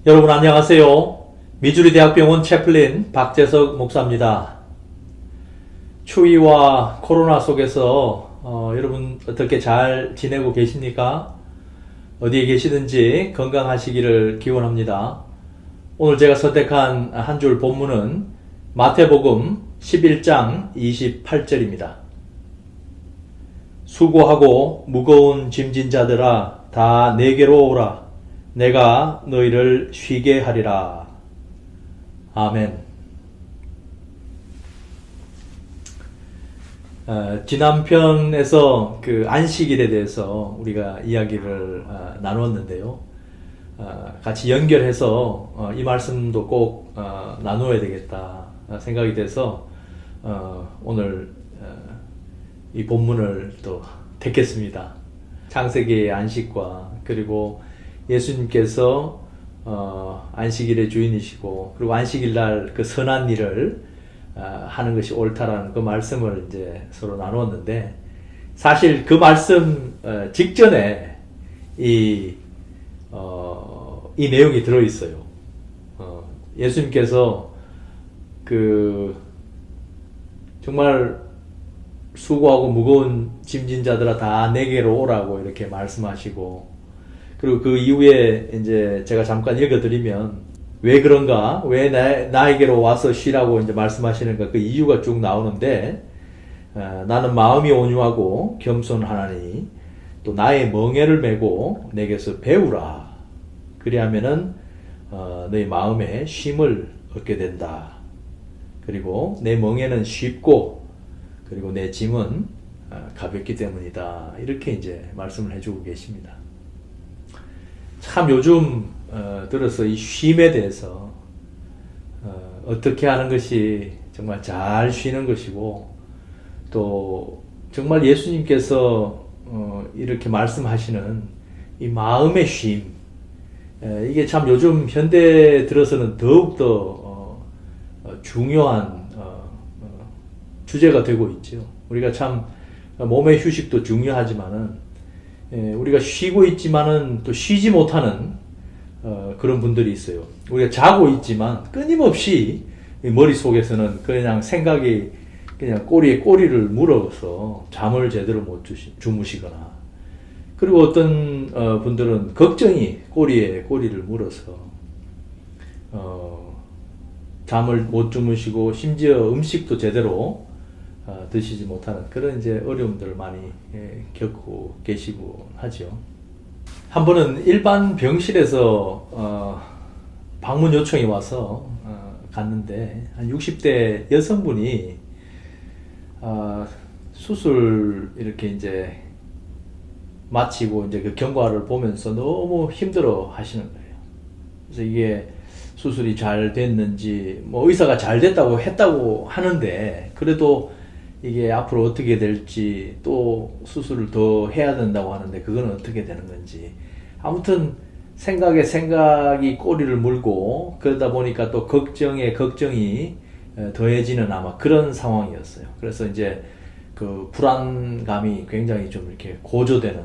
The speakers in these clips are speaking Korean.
여러분 안녕하세요. 미주리 대학병원 채플린 박재석 목사입니다. 추위와 코로나 속에서 여러분 어떻게 잘 지내고 계십니까? 어디에 계시든지 건강하시기를 기원합니다. 오늘 제가 선택한 한 줄 본문은 마태복음 11장 28절입니다. 수고하고 무거운 짐진 자들아 다 내게로 오라. 내가 너희를 쉬게 하리라. 아멘. 지난 편에서 그 안식일에 대해서 우리가 이야기를 나누었는데요. 같이 연결해서 이 말씀도 꼭 나누어야 되겠다 생각이 돼서 오늘 이 본문을 또 택했습니다. 창세기의 안식과 그리고 예수님께서 안식일의 주인이시고 그리고 안식일날 그 선한 일을 하는 것이 옳다라는 그 말씀을 이제 서로 나누었는데, 사실 그 말씀 직전에 이 내용이 들어 있어요. 예수님께서 그 정말 수고하고 무거운 짐진 자들아 다 내게로 오라고 이렇게 말씀하시고, 그리고 그 이후에 이제 제가 잠깐 읽어드리면 왜 그런가, 왜 나에게로 와서 쉬라고 이제 말씀하시는가, 그 이유가 쭉 나오는데, 나는 마음이 온유하고 겸손하나니 또 나의 멍에를 메고 내게서 배우라. 그리하면은 너희 마음에 쉼을 얻게 된다. 그리고 내 멍에는 쉽고 그리고 내 짐은 가볍기 때문이다. 이렇게 이제 말씀을 해주고 계십니다. 참 요즘 들어서 이 쉼에 대해서 어떻게 하는 것이 정말 잘 쉬는 것이고, 또 정말 예수님께서 이렇게 말씀하시는 이 마음의 쉼, 이게 참 요즘 현대 들어서는 더욱더 중요한 주제가 되고 있죠. 우리가 참 몸의 휴식도 중요하지만은 우리가 쉬고 있지만은 또 쉬지 못하는 그런 분들이 있어요. 우리가 자고 있지만 끊임없이 머릿속에서는 그냥 생각이 그냥 꼬리에 꼬리를 물어서 잠을 제대로 못 주무시거나, 그리고 어떤 분들은 걱정이 꼬리에 꼬리를 물어서 잠을 못 주무시고 심지어 음식도 제대로 드시지 못하는 그런 이제 어려움들을 많이 겪고 계시고 하죠. 한 번은 일반 병실에서 방문 요청이 와서 갔는데, 한 60대 여성분이 수술 이렇게 이제 마치고 이제 그 경과를 보면서 너무 힘들어 하시는 거예요. 그래서 이게 수술이 잘 됐는지, 뭐 의사가 잘 됐다고 했다고 하는데, 그래도 이게 앞으로 어떻게 될지, 또 수술을 더 해야 된다고 하는데 그건 어떻게 되는 건지, 아무튼 생각이 꼬리를 물고, 그러다 보니까 또 걱정이 더해지는 아마 그런 상황이었어요. 그래서 이제 그 불안감이 굉장히 좀 이렇게 고조되는.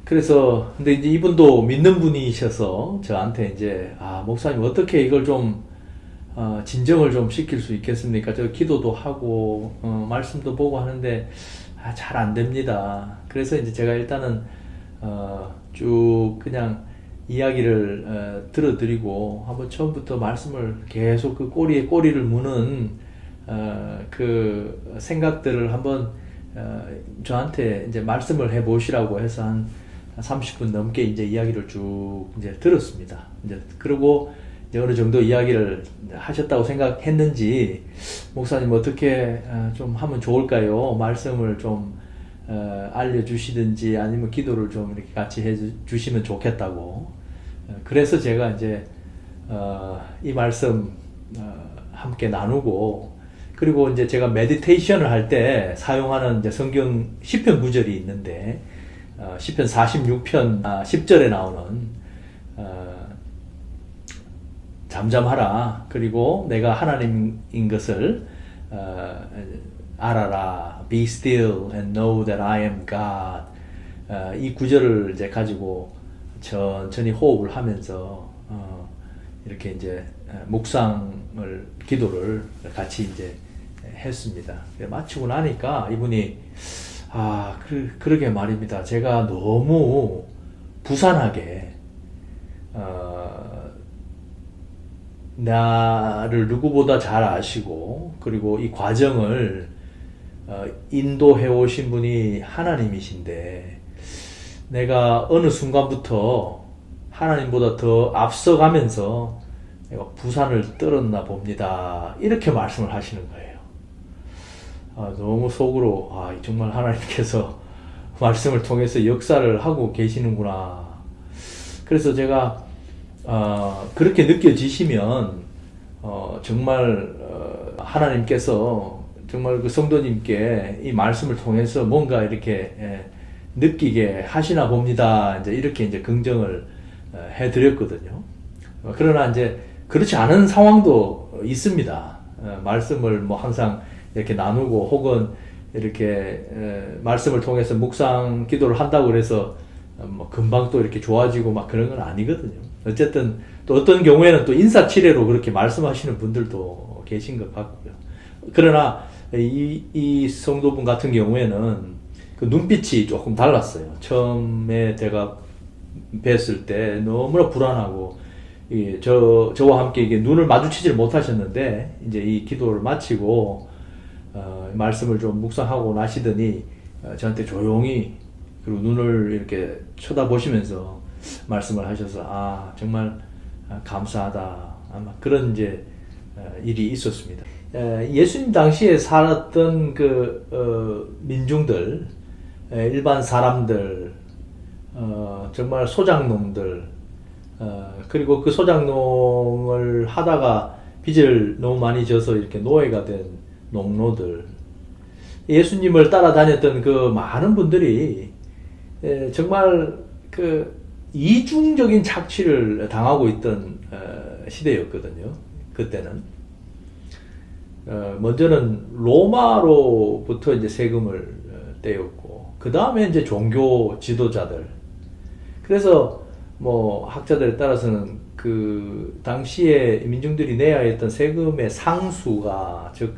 그래서 근데 이제 이분도 믿는 분이셔서 저한테 이제 목사님 어떻게 이걸 좀 진정을 좀 시킬 수 있겠습니까? 저 기도도 하고 말씀도 보고 하는데 잘 안 됩니다. 그래서 이제 제가 일단은 쭉 그냥 이야기를 들어드리고, 한번 처음부터 말씀을 계속 그 꼬리에 꼬리를 무는 그 생각들을 한번 저한테 이제 말씀을 해 보시라고 해서 한 30분 넘게 이제 이야기를 쭉 이제 들었습니다. 이제 그리고 이제 어느 정도 이야기를 하셨다고 생각했는지, 목사님 어떻게 좀 하면 좋을까요? 말씀을 좀 알려주시든지 아니면 기도를 좀 이렇게 같이 해주시면 좋겠다고. 그래서 제가 이제 이 말씀 함께 나누고, 그리고 이제 제가 메디테이션을 할 때 사용하는 이제 성경 시편 구절이 있는데, 시편 46편 10절에 나오는 잠잠하라. 그리고 내가 하나님인 것을 알아라. Be still and know that I am God. 이 구절을 이제 가지고 천천히 호흡을 하면서 이렇게 이제 기도를 같이 이제 했습니다. 마치고 나니까 이분이 그러게 말입니다. 제가 너무 부산하게 나를 누구보다 잘 아시고 그리고 이 과정을 인도해 오신 분이 하나님이신데 내가 어느 순간부터 하나님보다 더 앞서가면서 내가 부산을 떨었나 봅니다. 이렇게 말씀을 하시는 거예요. 너무 속으로 정말 하나님께서 말씀을 통해서 역사를 하고 계시는구나. 그래서 제가 그렇게 느껴지시면 정말 하나님께서 정말 그 성도님께 이 말씀을 통해서 뭔가 이렇게 느끼게 하시나 봅니다. 이제 이렇게 이제 긍정을 해드렸거든요. 그러나 이제 그렇지 않은 상황도 있습니다. 말씀을 뭐 항상 이렇게 나누고 혹은 이렇게 말씀을 통해서 묵상 기도를 한다고 그래서 뭐 금방 또 이렇게 좋아지고 막 그런 건 아니거든요. 어쨌든 또 어떤 경우에는 또 인사치레로 그렇게 말씀하시는 분들도 계신 것 같고요. 그러나 이 성도분 같은 경우에는 그 눈빛이 조금 달랐어요. 처음에 제가 뵀을 때 너무나 불안하고 저와 함께 이게 눈을 마주치지를 못하셨는데 이제 이 기도를 마치고 말씀을 좀 묵상하고 나시더니 저한테 조용히 그리고 눈을 이렇게 쳐다보시면서 말씀을 하셔서 정말 감사하다 아마 그런 이제 일이 있었습니다. 예수님 당시에 살았던 그 민중들, 일반 사람들, 정말 소작농들, 그리고 그 소작농을 하다가 빚을 너무 많이 져서 이렇게 노예가 된 농노들, 예수님을 따라다녔던 그 많은 분들이 정말 그 이중적인 착취를 당하고 있던 시대였거든요. 그때는 먼저는 로마로부터 이제 세금을 떼었고 그 다음에 이제 종교 지도자들. 그래서 뭐 학자들에 따라서는 그 당시에 민중들이 내야 했던 세금의 상수가 즉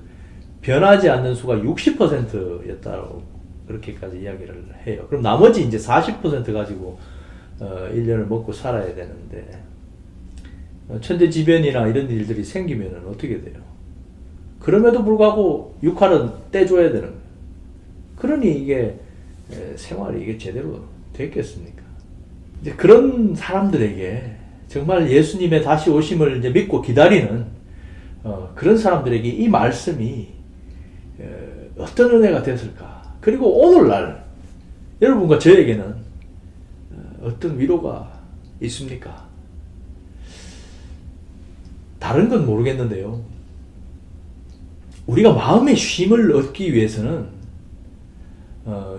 변하지 않는 수가 60%였다고 그렇게까지 이야기를 해요. 그럼 나머지 이제 40% 가지고 1년을 먹고 살아야 되는데 천재지변이나 이런 일들이 생기면 어떻게 돼요? 그럼에도 불구하고 6할은 떼줘야 되는 거예요. 그러니 이게 생활이 이게 제대로 됐겠습니까? 이제 그런 사람들에게 정말 예수님의 다시 오심을 이제 믿고 기다리는 그런 사람들에게 이 말씀이 어떤 은혜가 됐을까? 그리고 오늘날 여러분과 저에게는 어떤 위로가 있습니까? 다른 건 모르겠는데요. 우리가 마음의 쉼을 얻기 위해서는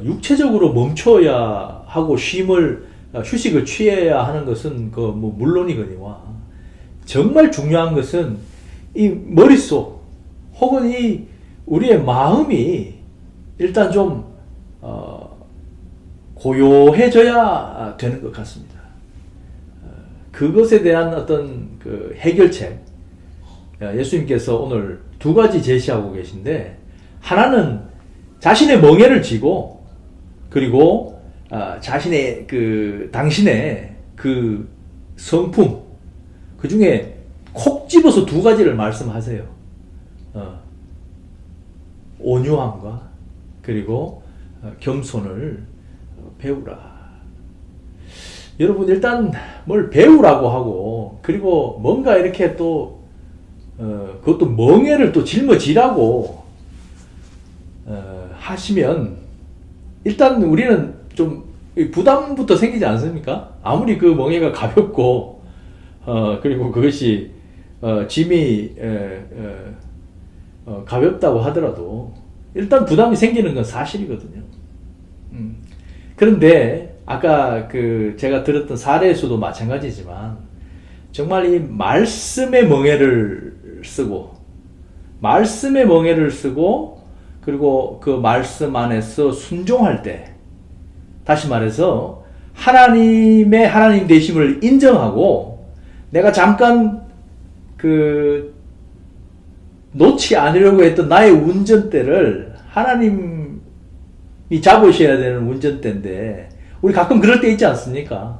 육체적으로 멈춰야 하고 휴식을 취해야 하는 것은 뭐 물론이거니와 정말 중요한 것은 이 머릿속 혹은 이 우리의 마음이 일단 좀 고요해져야 되는 것 같습니다. 그것에 대한 어떤 그 해결책 예수님께서 오늘 두 가지 제시하고 계신데 하나는 자신의 멍에를 쥐고 그리고 자신의 당신의 그 성품 그 중에 콕 집어서 두 가지를 말씀하세요. 온유함과 그리고 겸손을 배우라. 여러분 일단 뭘 배우라고 하고 그리고 뭔가 이렇게 또 그것도 멍에를 또 짊어지라고 하시면 일단 우리는 좀 부담부터 생기지 않습니까? 아무리 그 멍에가 가볍고 그리고 그것이 짐이 가볍다고 하더라도 일단 부담이 생기는 건 사실이거든요. 그런데 아까 제가 들었던 사례에서도 마찬가지지만 정말 이 말씀의 멍에를 쓰고 그리고 그 말씀 안에서 순종할 때 다시 말해서 하나님의 하나님 되심을 인정하고 내가 잠깐 놓지 않으려고 했던 나의 운전대를 하나님이 잡으셔야 되는 운전대인데, 우리 가끔 그럴 때 있지 않습니까?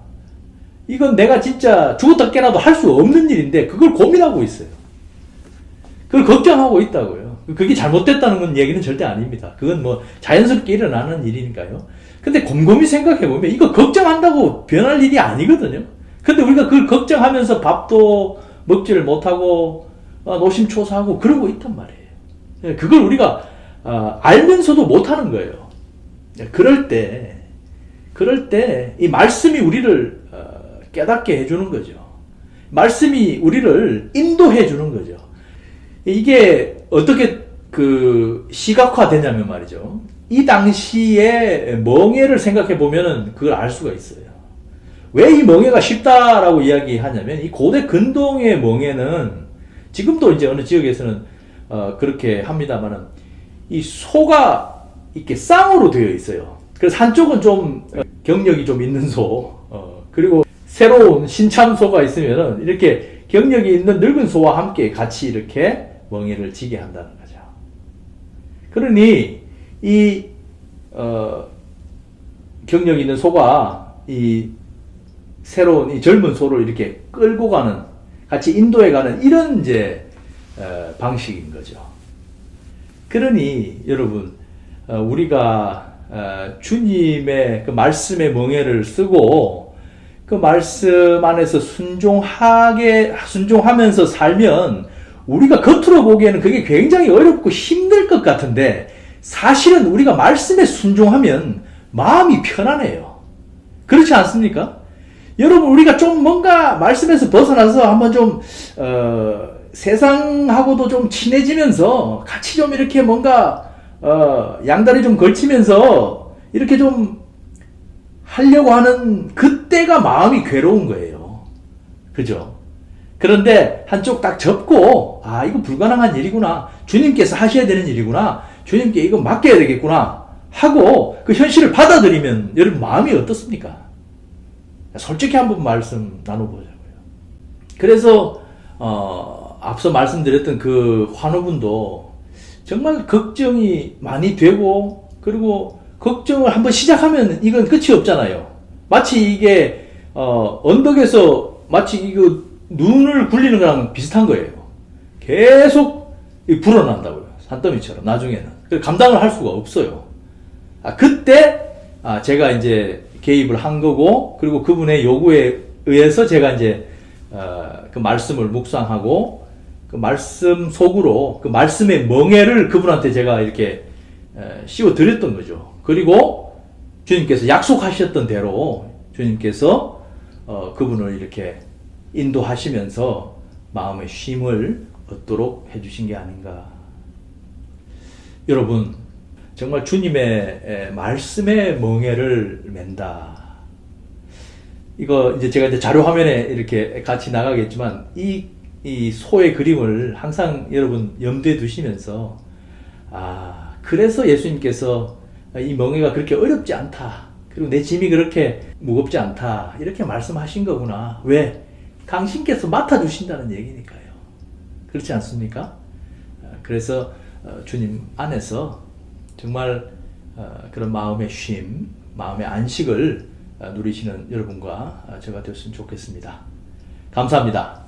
이건 내가 진짜 죽었다 깨나도 할 수 없는 일인데, 그걸 고민하고 있어요. 그걸 걱정하고 있다고요. 그게 잘못됐다는 건 얘기는 절대 아닙니다. 그건 뭐 자연스럽게 일어나는 일이니까요. 근데 곰곰이 생각해보면 이거 걱정한다고 변할 일이 아니거든요. 근데 우리가 그걸 걱정하면서 밥도 먹지를 못하고 노심초사하고 그러고 있단 말이에요. 그걸 우리가 알면서도 못하는 거예요. 그럴 때 이 말씀이 우리를 깨닫게 해주는 거죠. 말씀이 우리를 인도해 주는 거죠. 이게 어떻게 시각화되냐면 말이죠. 이 당시에 멍에를 생각해 보면은 그걸 알 수가 있어요. 왜 이 멍에가 쉽다라고 이야기하냐면, 이 고대 근동의 멍에는 지금도 이제 어느 지역에서는 그렇게 합니다만은, 이 소가 이렇게 쌍으로 되어 있어요. 그래서 한쪽은 좀 경력이 좀 있는 소, 그리고 새로운 신참소가 있으면은 이렇게 경력이 있는 늙은 소와 함께 같이 이렇게 멍에를 지게 한다는 거죠. 그러니 이 경력 있는 소가 이 새로운 이 젊은 소를 이렇게 끌고 가는, 같이 인도해 가는 이런 이제 방식인 거죠. 그러니 여러분, 우리가 주님의 그 말씀의 멍에를 쓰고 그 말씀 안에서 순종하면서 살면, 우리가 겉으로 보기에는 그게 굉장히 어렵고 힘들 것 같은데, 사실은 우리가 말씀에 순종하면 마음이 편안해요. 그렇지 않습니까? 여러분, 우리가 좀 뭔가 말씀에서 벗어나서 한번 좀 세상하고도 좀 친해지면서 같이 좀 이렇게 뭔가 양다리 좀 걸치면서 이렇게 좀 하려고 하는 그때가 마음이 괴로운 거예요. 그죠? 그런데 한쪽 딱 접고, 이거 불가능한 일이구나, 주님께서 하셔야 되는 일이구나, 주님께 이거 맡겨야 되겠구나 하고 그 현실을 받아들이면 여러분 마음이 어떻습니까? 솔직히 한번 말씀 나눠보자고요. 그래서 앞서 말씀드렸던 그 환우분도 정말 걱정이 많이 되고, 그리고 걱정을 한번 시작하면 이건 끝이 없잖아요. 마치 이게 언덕에서 마치 이거 눈을 굴리는 거랑 비슷한 거예요. 계속 불어난다고요. 산더미처럼 나중에는. 감당을 할 수가 없어요. 그때 제가 이제 개입을 한 거고, 그리고 그분의 요구에 의해서 제가 이제 그 말씀을 묵상하고 그 말씀 속으로 그 말씀의 멍에를 그분한테 제가 이렇게 씌워 드렸던 거죠. 그리고 주님께서 약속하셨던 대로 주님께서 그분을 이렇게 인도하시면서 마음의 쉼을 얻도록 해주신 게 아닌가. 여러분, 정말 주님의 말씀의 멍에를 맨다. 이거 이제 제가 이제 자료 화면에 이렇게 같이 나가겠지만, 이 소의 그림을 항상 여러분 염두에 두시면서, 그래서 예수님께서 이 멍에가 그렇게 어렵지 않다, 그리고 내 짐이 그렇게 무겁지 않다, 이렇게 말씀하신 거구나. 왜? 당신께서 맡아주신다는 얘기니까요. 그렇지 않습니까? 그래서 주님 안에서 정말 그런 마음의 쉼, 마음의 안식을 누리시는 여러분과 제가 되었으면 좋겠습니다. 감사합니다.